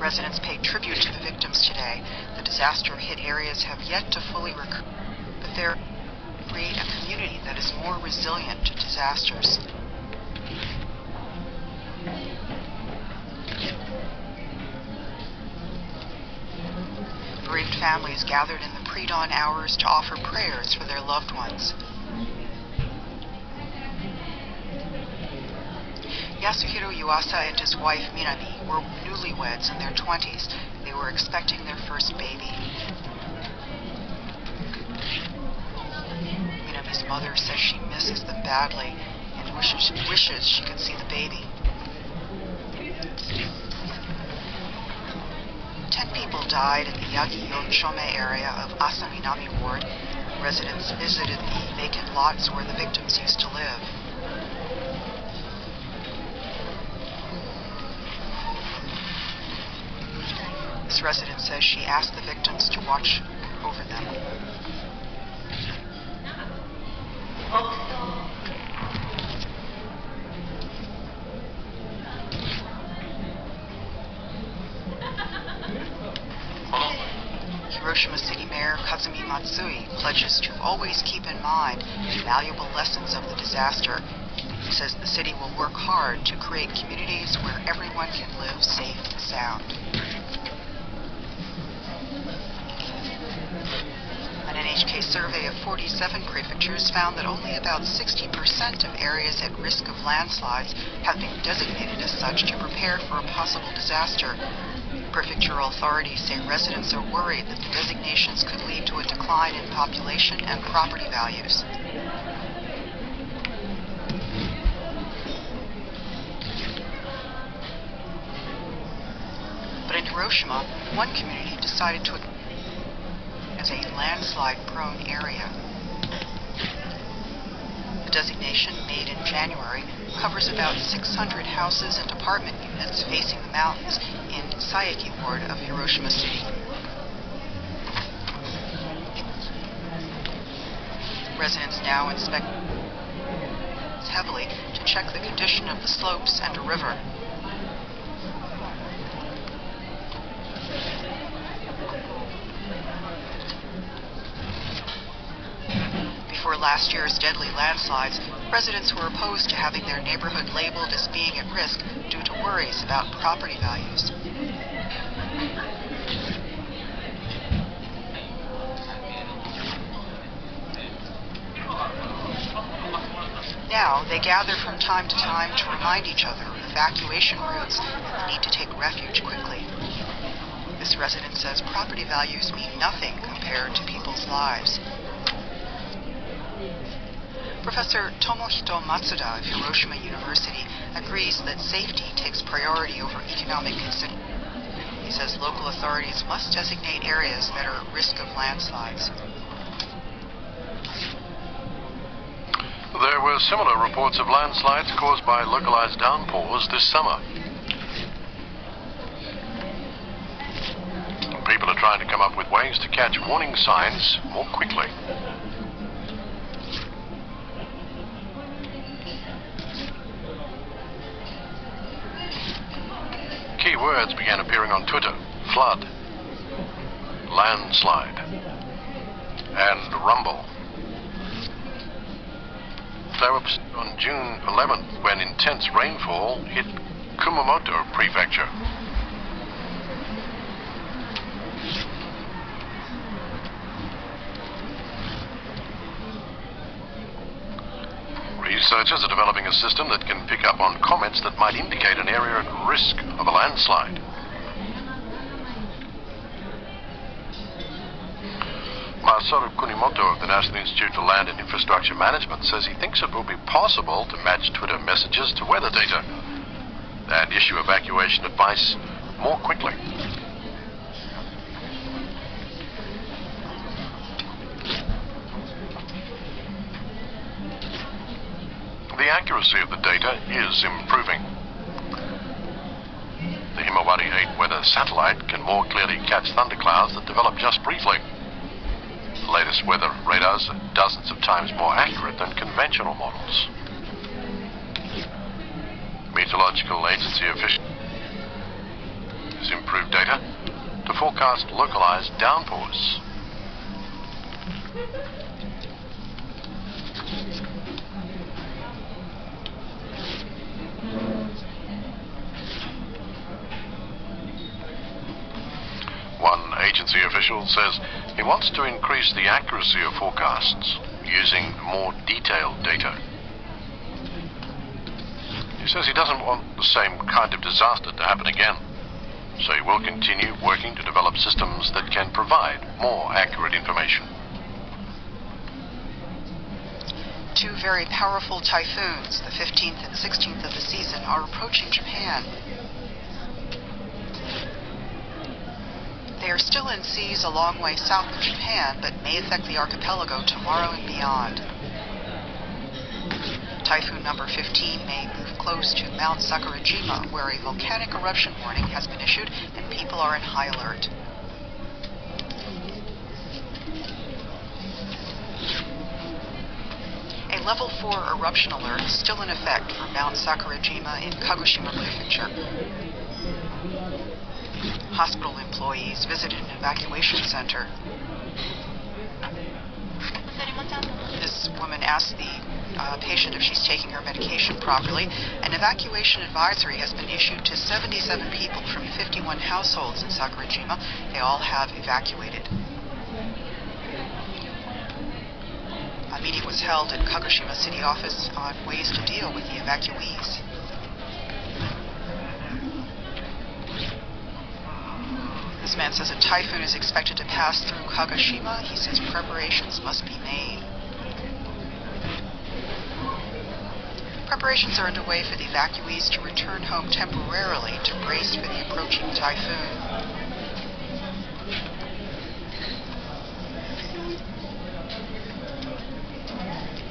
Residents paid tribute to the victims today. The disaster-hit areas have yet to fully recover, but they're create a community that is more resilient to disasters. Bereaved families gathered in the pre-dawn hours to offer prayers for their loved ones. Yasuhiro Yuasa and his wife Minami were newlyweds in their 20s. They were expecting their first baby. Minami's mother says she misses them badly and wishes she could see the baby. 10 people died in the Yagi Yonchome area of Asaminami Ward. Residents visited the vacant lots where the victims used to live. This resident says she asked the victims to watch over them. Hiroshima City Mayor Kazumi Matsui pledges to always keep in mind the valuable lessons of the disaster. He says the city will work hard to create communities where everyone can live safe and sound. An NHK survey of 47 prefectures found that only about 60% of areas at risk of landslides have been designated as such to prepare for a possible disaster. Prefectural authorities say residents are worried that the designations could lead to a decline in population and property values. But in Hiroshima, one community decided to as a landslide-prone area. The designation, made in January, covers about 600 houses and apartment units facing the mountains in Saeki Ward of Hiroshima City. Residents now inspect heavily to check the condition of the slopes and a river. Before last year's deadly landslides, residents were opposed to having their neighborhood labeled as being at risk due to worries about property values. Now, they gather from time to time to remind each other of evacuation routes and the need to take refuge quickly. This resident says property values mean nothing compared to people's lives. Professor Tomohito Matsuda of Hiroshima University agrees that safety takes priority over economic considerations. He says local authorities must designate areas that are at risk of landslides. There were similar reports of landslides caused by localized downpours this summer. People are trying to come up with ways to catch warning signs more quickly. Key words began appearing on Twitter: flood, landslide, and rumble. They were on June 11th when intense rainfall hit Kumamoto Prefecture. Researchers are developing a system that can pick up on comments that might indicate an area at risk of a landslide. Masaru Kunimoto of the National Institute for Land and Infrastructure Management says he thinks it will be possible to match Twitter messages to weather data and issue evacuation advice more quickly. The accuracy of the data is improving. The Himawari 8 weather satellite can more clearly catch thunderclouds that develop just briefly. The latest weather radars are dozens of times more accurate than conventional models. Meteorological Agency officials improved data to forecast localized downpours. One agency official says he wants to increase the accuracy of forecasts using more detailed data. He says he doesn't want the same kind of disaster to happen again, so he will continue working to develop systems that can provide more accurate information. Two very powerful typhoons, the 15th and 16th of the season, are approaching Japan. They are still in seas a long way south of Japan, but may affect the archipelago tomorrow and beyond. Typhoon number 15 may move close to Mount Sakurajima, where a volcanic eruption warning has been issued and people are in high alert. A level 4 eruption alert is still in effect for Mount Sakurajima in Kagoshima Prefecture. Hospital employees visited an evacuation center. This woman asked the patient if she's taking her medication properly. An evacuation advisory has been issued to 77 people from 51 households in Sakurajima. They all have evacuated. A meeting was held at Kagoshima City Office on ways to deal with the evacuees. This man says a typhoon is expected to pass through Kagoshima. He says preparations must be made. Preparations are underway for the evacuees to return home temporarily to brace for the approaching typhoon.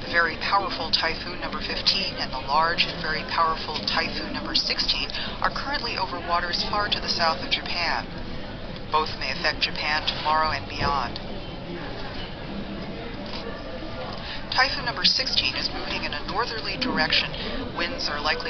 The very powerful typhoon number 15 and the large and very powerful typhoon number 16 are currently over waters far to the south of Japan. Both may affect Japan tomorrow and beyond. Typhoon number 16 is moving in a northerly direction. Winds are likely to